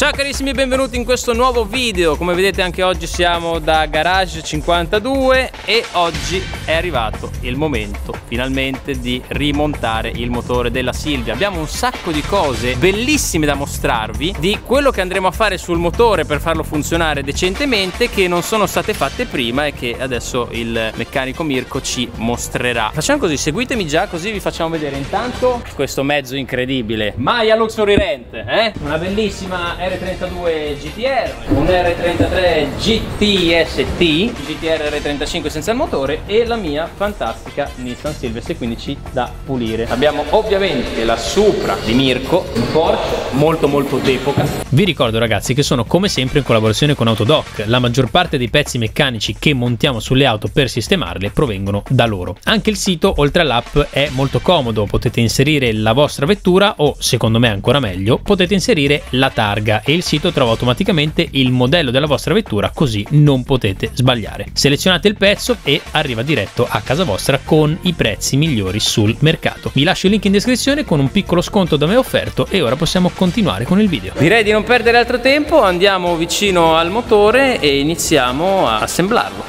Ciao carissimi, benvenuti in questo nuovo video. Come vedete anche oggi siamo da Garage 52 e oggi è arrivato il momento finalmente di rimontare il motore della Silvia. Abbiamo un sacco di cose bellissime da mostrarvi di quello che andremo a fare sul motore per farlo funzionare decentemente, che non sono state fatte prima e che adesso il meccanico Mirko ci mostrerà. Facciamo così, seguitemi già, così vi facciamo vedere intanto questo mezzo incredibile Maya Luxury Rent, una bellissima R32 GTR, un R33 GTST, GTR R35 senza il motore e la mia fantastica Nissan Silvia S15 da pulire. Abbiamo ovviamente la Supra di Mirko, un Porsche molto d'epoca. Vi ricordo ragazzi che sono come sempre in collaborazione con Autodoc. La maggior parte dei pezzi meccanici che montiamo sulle auto per sistemarle provengono da loro. Anche il sito oltre all'app è molto comodo, potete inserire la vostra vettura o, secondo me ancora meglio, potete inserire la targa e il sito trova automaticamente il modello della vostra vettura, così non potete sbagliare. Selezionate il pezzo e arriva diretto a casa vostra con i prezzi migliori sul mercato. Vi lascio il link in descrizione con un piccolo sconto da me offerto e ora possiamo continuare con il video. Direi di non perdere altro tempo, andiamo vicino al motore e iniziamo a assemblarlo.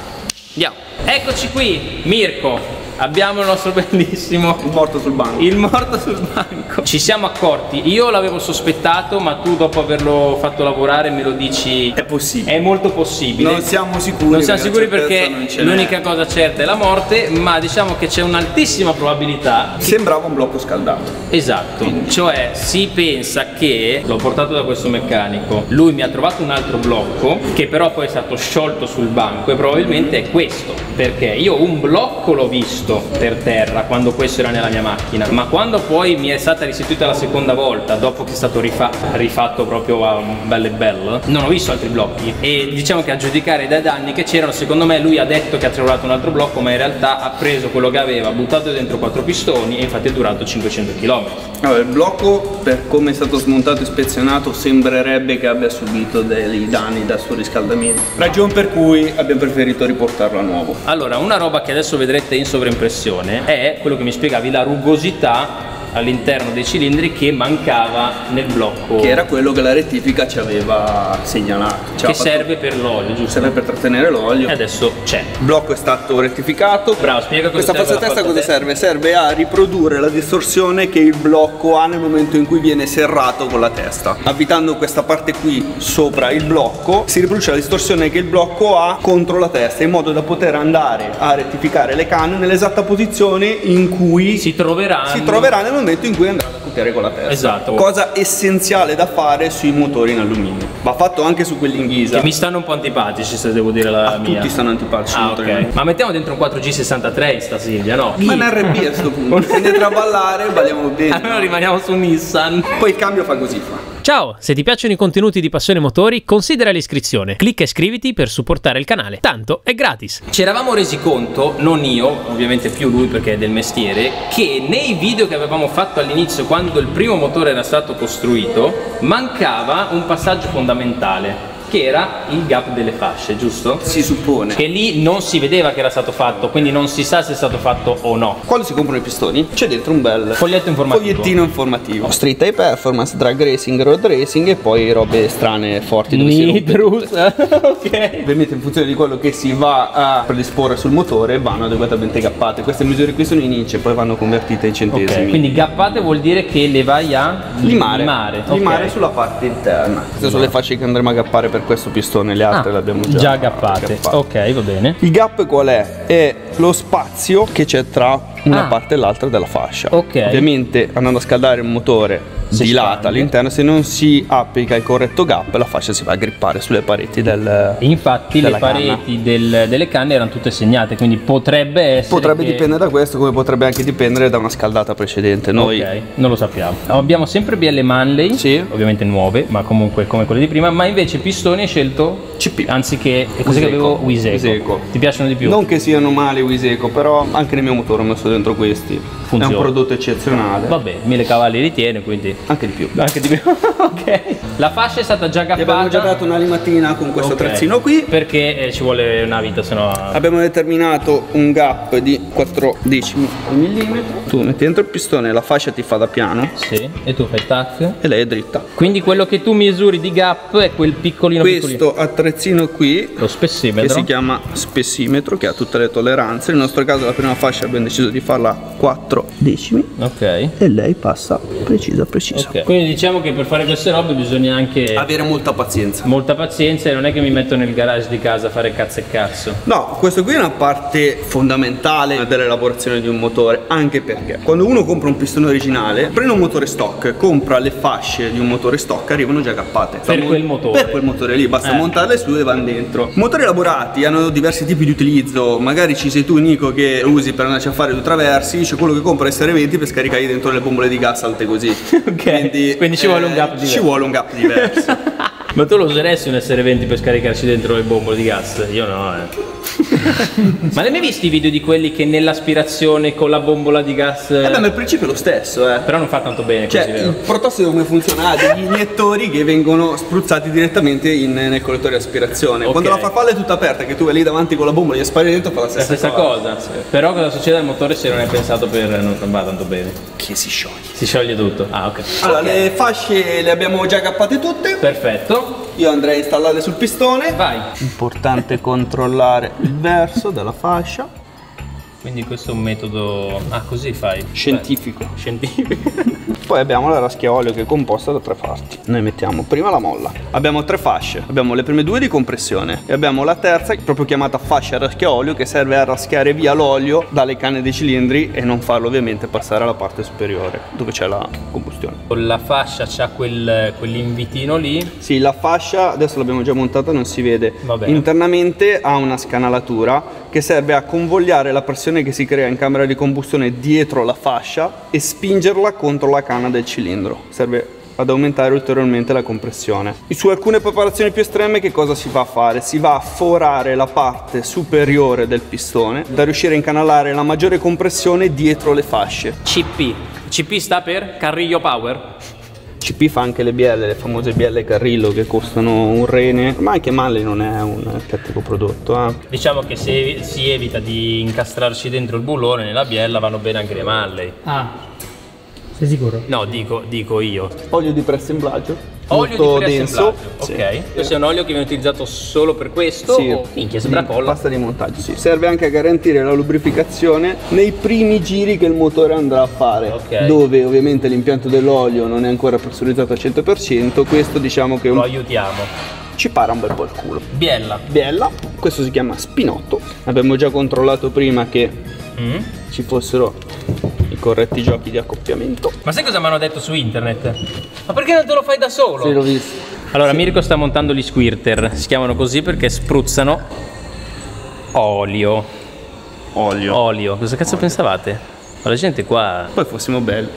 Andiamo. Eccoci qui, Mirko. Abbiamo il nostro bellissimo il morto sul banco. Il morto sul banco. Ci siamo accorti, io l'avevo sospettato, ma tu dopo averlo fatto lavorare me lo dici. È possibile. È molto possibile. Non siamo sicuri. Non siamo sicuri perché l'unica cosa certa è la morte, ma diciamo che c'è un'altissima probabilità. Sembrava un blocco scaldato. Esatto. Cioè si pensa che, l'ho portato da questo meccanico, lui mi ha trovato un altro blocco che però poi è stato sciolto sul banco e probabilmente è questo, perché io un blocco l'ho visto per terra quando questo era nella mia macchina, ma quando poi mi è stata restituita la seconda volta dopo che è stato rifatto proprio a bello e bello, non ho visto altri blocchi e diciamo che a giudicare dai danni che c'erano, secondo me lui ha detto che ha trovato un altro blocco, ma in realtà ha preso quello che aveva, buttato dentro 4 pistoni e infatti è durato 500 km. Allora, il blocco, per come è stato smontato e ispezionato, sembrerebbe che abbia subito dei danni dal surriscaldamento, ragione per cui abbiamo preferito riportarlo a nuovo. Allora, una roba che adesso vedrete in sovraimpressione è quello che mi spiegavi, la rugosità all'interno dei cilindri che mancava nel blocco, che era quello che la rettifica ci aveva segnalato, che serve per l'olio, giusto? Serve per trattenere l'olio e adesso c'è. Il blocco è stato rettificato. Bravo, spiega cosa questa serve. falsa testa cosa serve? Serve a riprodurre la distorsione che il blocco ha nel momento in cui viene serrato con la testa. Avvitando questa parte qui sopra il blocco si riproduce la distorsione che il blocco ha contro la testa, in modo da poter andare a rettificare le canne nell'esatta posizione in cui si troverà nel momento in cui andrà a cucire con la testa. Esatto. Cosa essenziale da fare sui motori in alluminio. Va fatto anche su quelli in ghisa. Che mi stanno un po' antipatici, se devo dire la mia. Tutti stanno antipatici. Ok. Ma mettiamo dentro un 4G63 in sta Silvia, no? Ma in RB a sto punto. Se ne traballare balliamo bene. Allora rimaniamo su Nissan. Poi il cambio fa così fa. Ciao, se ti piacciono i contenuti di Passione Motori, considera l'iscrizione. Clicca iscriviti per supportare il canale. Tanto è gratis. Ci eravamo resi conto, non io, ovviamente più lui perché è del mestiere, che nei video che avevamo fatto all'inizio, quando il primo motore era stato costruito, mancava un passaggio fondamentale, che era il gap delle fasce, giusto? Si suppone. Che lì non si vedeva che era stato fatto, quindi non si sa se è stato fatto o no. Quando si comprano i pistoni c'è dentro un bel fogliettino informativo. Street High Performance, drag racing, road racing e poi robe strane forti dove Nitrous. Ok. Ovviamente in funzione di quello che si va a predisporre sul motore vanno adeguatamente gappate. Queste misure qui sono in inci e poi vanno convertite in centesimi. Okay. Quindi gappate vuol dire che le vai a limare. Limare sulla parte interna. Queste sono le fasce che andremo a gappare per questo pistone, le altre le abbiamo già gappate. Ok, va bene. Il gap qual è? È lo spazio che c'è tra una parte e l'altra della fascia. Ok. Ovviamente andando a scaldare un motore dilata all'interno, se non si applica il corretto gap la fascia si va a grippare sulle pareti del infatti le pareti delle canne erano tutte segnate, quindi potrebbe dipendere da questo, come potrebbe anche dipendere da una scaldata precedente. Noi non lo sappiamo. Abbiamo sempre bielle Manley, sì, ovviamente nuove, ma comunque come quelle di prima, ma invece pistoni hai scelto CP anziché così che avevo Wiseco. Ti piacciono di più? Non che siano male Wiseco, però anche nel mio motore ho messo dentro questi. Funziona. È un prodotto eccezionale. Vabbè, 1000 cavalli ritiene, quindi Anche di più. Anche di più. Ok. La fascia è stata già Gli abbiamo già gappata. dato una limatina con questo attrezzino qui. Perché ci vuole una vita, sennò. Abbiamo determinato un gap di 4 decimi di millimetro. Tu metti dentro il pistone, la fascia ti fa da piano Sì. E tu fai tac. e lei è dritta. Quindi quello che tu misuri di gap è quel piccolino Questo attrezzino qui, lo che spessimetro. si chiama spessimetro, che ha tutte le tolleranze. Nel nostro caso la prima fascia abbiamo deciso di farla a 4 decimi Ok. e lei passa precisa. Ok. Quindi diciamo che per fare queste robe bisogna anche Avere molta pazienza. molta pazienza e non è che mi metto nel garage di casa a fare cazzo e cazzo. No, questo qui è una parte fondamentale dell'elaborazione di un motore, anche perché quando uno compra un pistone originale, prende un motore stock, compra le fasce di un motore stock, arrivano già gappate. Per quel motore. Per quel motore lì, basta montarle su e vanno dentro. Motori elaborati hanno diversi tipi di utilizzo, magari ci sei tu Nico che lo usi per andarci a fare due traversi, c'è quello che compra le serie 20 per scaricare dentro le bombole di gas alte così. Ok. Quindi ci vuole un gap diverso. Ci vuole un gap diverso. Ma tu lo useresti un SR20 per scaricarci dentro le bombole di gas? Io no, Ma l'hai mai visti i video di quelli che nell'aspirazione con la bombola di gas? Beh, ma il principio è lo stesso, Però non fa tanto bene così, Cioè, vero? il protossido come funziona? Ha degli iniettori che vengono spruzzati direttamente nel collettore di aspirazione. Ok. Quando la farfalla è tutta aperta, che tu vai lì davanti con la bombola e gli spari dentro, fa la La stessa, stessa cosa. Però cosa succede al motore se non è pensato per non va tanto bene? Che si scioglie. Si scioglie tutto. Ah, ok. Allora, le fasce le abbiamo già cappate tutte. Perfetto. Io andrei a installarle sul pistone. Vai. Importante controllare il verso della fascia. Quindi questo è un metodo. Ah, così fai. Scientifico. Beh, scientifico. Poi abbiamo la raschia a olio che è composta da 3 parti. Noi mettiamo prima la molla. Abbiamo 3 fasce. Abbiamo le prime 2 di compressione e abbiamo la terza, proprio chiamata fascia a raschia a olio, che serve a raschiare via l'olio dalle canne dei cilindri e non farlo ovviamente passare alla parte superiore dove c'è la combustione. La fascia c'ha quell'invitino lì. Sì, la fascia adesso l'abbiamo già montata, non si vede. Va bene. Internamente ha una scanalatura che serve a convogliare la pressione che si crea in camera di combustione dietro la fascia e spingerla contro la canna del cilindro. Serve ad aumentare ulteriormente la compressione. Su alcune preparazioni più estreme che cosa si va a fare? Si va a forare la parte superiore del pistone da riuscire a incanalare la maggiore compressione dietro le fasce. CP. CP sta per Carrillo Power. CP fa anche le bielle, le famose bielle Carrillo che costano un rene, ma anche Manley non è un cattivo prodotto. Diciamo che se si evita di incastrarci dentro il bullone nella biella vanno bene anche le Manley. Ah, sei sicuro? No, dico io. Olio di preassemblaggio. Olio molto di denso. preassemblaggio, ok. Questo è un olio che viene utilizzato solo per questo? Sì. O minchia, sembra colla. Pasta di montaggio, sì. Serve anche a garantire la lubrificazione nei primi giri che il motore andrà a fare, Ok. dove ovviamente l'impianto dell'olio non è ancora pressurizzato al 100%. Questo diciamo che Lo aiutiamo. ci para un bel po' il culo. Biella. Biella, questo si chiama spinotto. Abbiamo già controllato prima che ci fossero i corretti giochi di accoppiamento. Ma sai cosa mi hanno detto su internet? Ma perché non te lo fai da solo? Sì, l'ho visto. Allora, Mirko sta montando gli squirter. Si chiamano così perché spruzzano olio. Olio. Cosa cazzo pensavate? Ma la gente qua. Poi fossimo belli.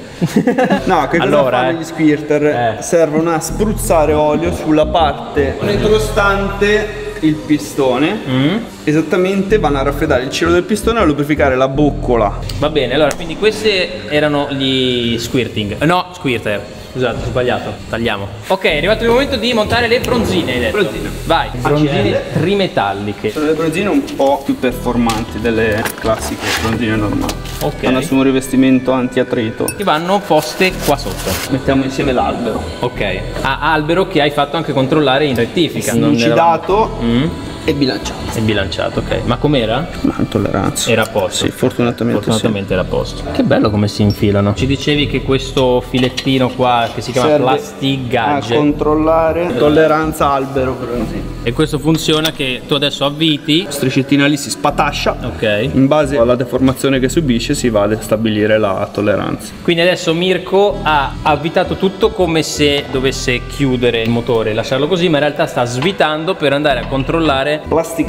No, che cosa Allora, fanno gli squirter? Servono a spruzzare olio sulla parte retrostante il pistone. Esattamente, vanno a raffreddare il cielo del pistone e a lubrificare la boccola. Va bene, allora, quindi questi erano gli squirting. No, squirter. Scusate, ho sbagliato. Tagliamo. Ok, è arrivato il momento di montare le bronzine, hai detto. Bronzine. Vai, bronzine trimetalliche. Sono le bronzine un po' più performanti delle classiche bronzine normali. Ok. Hanno su un rivestimento anti-attrito. Che vanno poste qua sotto. Mettiamo insieme l'albero. Ok. Albero che hai fatto anche controllare in rettifica. Incidato e bilanciato. È bilanciato, ok. Ma com'era? Ma tolleranza. Era a posto. Sì, fortunatamente era a posto. Che bello come si infilano. Ci dicevi che questo filettino qua che si chiama Serve plastic gauge a controllare tolleranza albero bronzino. e questo funziona che tu adesso avviti. La striscettina lì si spatascia. Ok. In base alla deformazione che subisce si va a stabilire la tolleranza. Quindi adesso Mirko ha avvitato tutto come se dovesse chiudere il motore, lasciarlo così, ma in realtà sta svitando per andare a controllare Plastic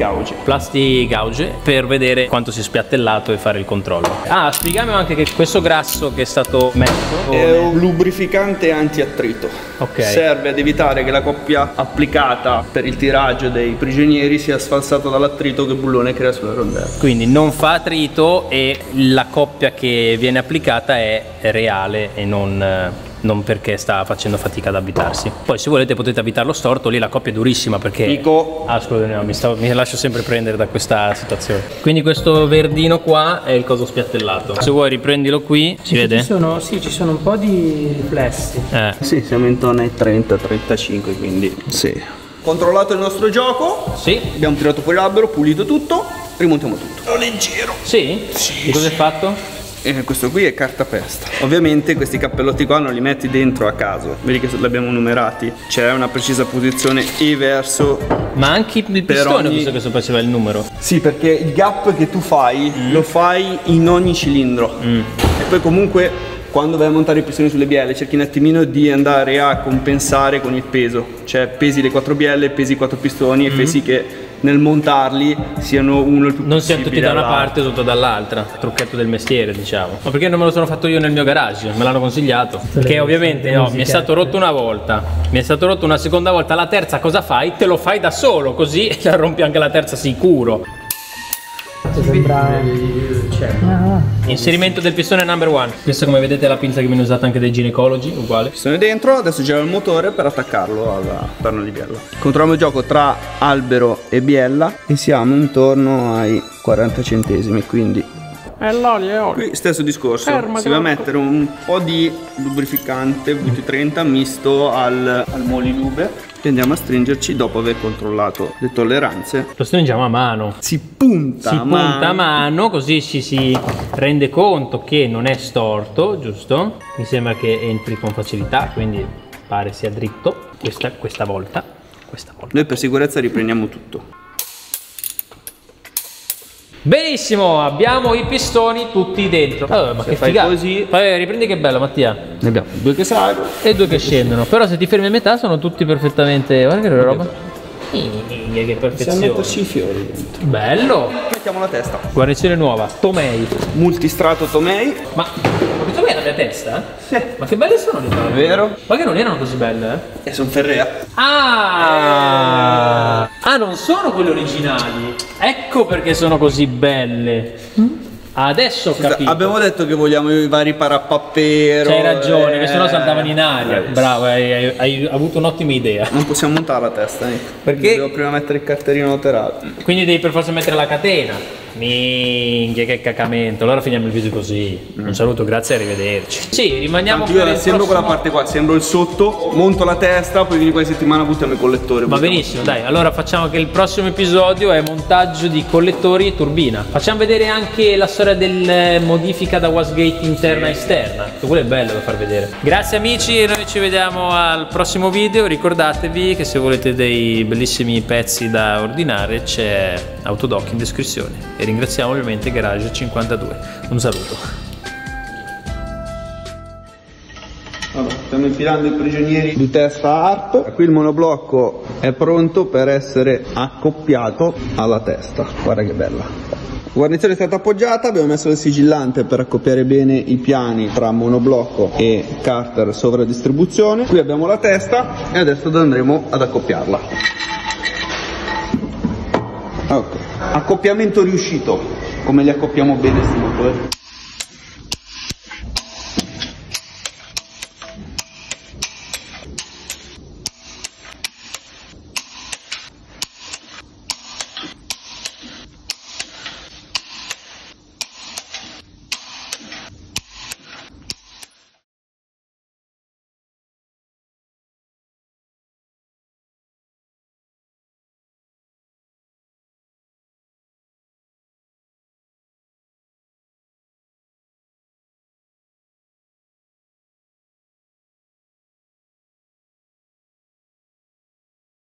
gauge. per vedere quanto si è spiattellato e fare il controllo. Ah, spieghiamo anche che questo grasso che è stato messo È un lubrificante anti-attrito. Ok. Serve ad evitare che la coppia applicata per il tiraggio dei prigionieri sia sfalsata dall'attrito che il bullone crea sulle rondelle. quindi non fa attrito e la coppia che viene applicata è reale e non non perché sta facendo fatica ad avvitarsi. Poi se volete potete avvitarlo storto, lì la coppia è durissima perché... Nico. Ah scusate, no, mi lascio sempre prendere da questa situazione. Quindi questo verdino qua è il coso spiattellato. Se vuoi riprendilo qui, si vede? Sì, ci sono un po' di riflessi. Sì, siamo intorno ai 30-35, quindi sì. Controllato il nostro gioco. Sì. Abbiamo tirato fuori l'albero, pulito tutto, rimontiamo tutto. Leggero. Sì? Di cosa è fatto? Questo qui è cartapesta. Ovviamente questi cappellotti qua non li metti dentro a caso. Vedi che li abbiamo numerati. C'è una precisa posizione e verso. Ma anche il pistone ho visto che sopra c'era il numero. Sì, perché il gap che tu fai lo fai in ogni cilindro. E poi comunque quando vai a montare i pistoni sulle bielle cerchi un attimino di andare a compensare con il peso. Cioè pesi le 4 bielle, pesi i 4 pistoni e fai sì che nel montarli siano uno il più non siano tutti da una all'altro. parte e tutto dall'altra. Trucchetto del mestiere, diciamo. Ma perché non me lo sono fatto io nel mio garage? Me l'hanno consigliato. Perché ovviamente no, mi è stato rotto una volta, mi è stato rotto una seconda volta, la terza cosa fai? Te lo fai da solo, così la rompi anche la terza sicuro. Sembra... Inserimento del pistone number 1. Questa come vedete è la pinza che viene usata anche dai ginecologi, uguale. Pistone dentro, adesso gira il motore per attaccarlo alla perna di biella. Controlliamo il gioco tra albero e biella e siamo intorno ai 40 centesimi, quindi È l'olio, è olio. qui stesso discorso, Fermati, si va a porco. mettere un po' di lubrificante VT30 misto al Molilube e andiamo a stringerci dopo aver controllato le tolleranze. Lo stringiamo a mano. Si punta, Si punta a mano, così ci si rende conto che non è storto, giusto? Mi sembra che entri con facilità, quindi pare sia dritto. Questa volta. Noi per sicurezza riprendiamo tutto. Benissimo, abbiamo i pistoni tutti dentro. Allora, ma Se che fai figata. così- Riprendi che bello, Mattia. Ne abbiamo due che salgono. E due che scendono. Però se ti fermi a metà sono tutti perfettamente... Guarda che roba. Che perfezione. metterci i fiori dentro. Bello. Mettiamo la testa. Guarnizione nuova, Tomei. Multistrato Tomei. Ma questo qui è la mia testa? Sì. Ma che belle sono le tavole? Vero? Ma che non erano così belle, E sono Ferrea. Ah, non sono quelle originali. Ecco perché sono così belle. Adesso ho capito. Abbiamo detto che vogliamo i vari parapappero. C'hai ragione, che sennò saltavano in aria. Bravo, hai avuto un'ottima idea. Non possiamo montare la testa, Nick. Perché? Devo prima mettere il carterino laterale. Quindi devi per forza mettere la catena. Minchia che cacamento. Allora finiamo il video così. Un saluto, grazie e arrivederci. Sì, rimaniamo Tanto io per il sembro prossimo... quella parte qua, sembro il sotto, monto la testa, poi vieni quella settimana buttiamo i collettori. Va benissimo, dai, allora facciamo che il prossimo episodio è montaggio di collettori e turbina. Facciamo vedere anche la storia del modifica da wastegate interna e esterna, che quello è bello da far vedere. Grazie amici e noi ci vediamo al prossimo video. Ricordatevi che se volete dei bellissimi pezzi da ordinare c'è Autodoc in descrizione. E ringraziamo ovviamente Garage 52. Un saluto. Allora, stiamo infilando i prigionieri di testa ARP. Qui il monoblocco è pronto per essere accoppiato alla testa. Guarda che bella. La guarnizione è stata appoggiata, abbiamo messo il sigillante per accoppiare bene i piani tra monoblocco e carter sovradistribuzione. Qui abbiamo la testa e adesso andremo ad accoppiarla. Ok. Accoppiamento riuscito, come li accoppiamo bene questi motori.